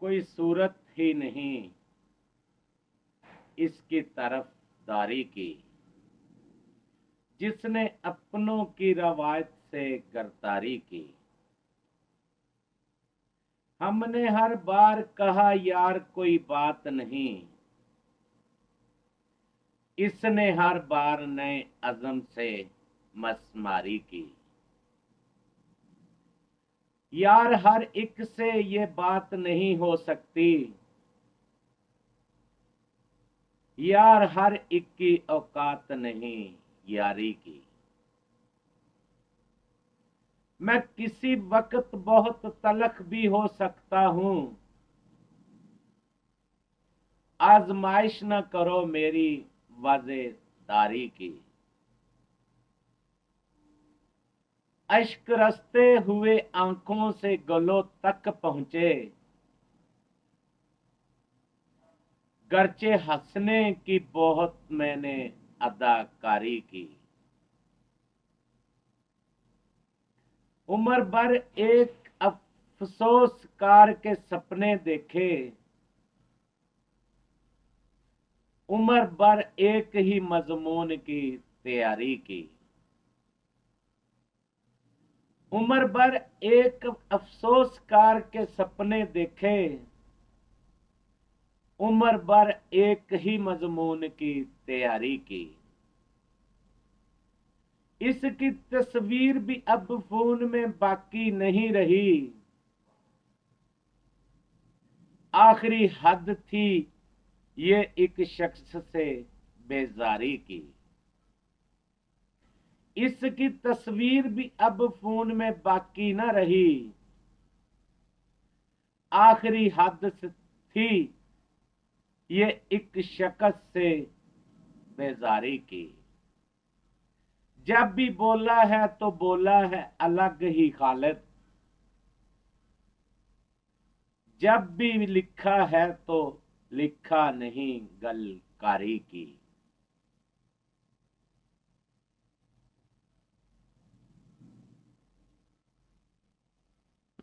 कोई सूरत ही नहीं इसकी तरफदारी की, जिसने अपनों की रवायत से गिरफ्तारी की। हमने हर बार कहा यार कोई बात नहीं, इसने हर बार नए अज़म से मस्मारी की। यार हर एक से ये बात नहीं हो सकती, यार हर एक की औकात नहीं यारी की। मैं किसी वक्त बहुत तलख भी हो सकता हूं, आजमाइश न करो मेरी वाजेदारी की। अश्क रसते हुए आंखों से गलों तक पहुंचे, गरचे हंसने की बहुत मैंने अदाकारी की। उम्र भर एक अफसोसकार के सपने देखे, उम्र भर एक ही मजमून की तैयारी की। उम्र भर एक अफसोसकार के सपने देखे, उम्र भर एक ही मजमून की तैयारी की। इसकी तस्वीर भी अब फोन में बाकी नहीं रही, आखिरी हद थी ये एक शख्स से बेजारी की। इसकी तस्वीर भी अब फोन में बाकी न रही, आखिरी हद थी ये एक शख्स से बेजारी की। जब भी बोला है तो बोला है अलग ही हालत, जब भी लिखा है तो लिखा नहीं गलकारी की।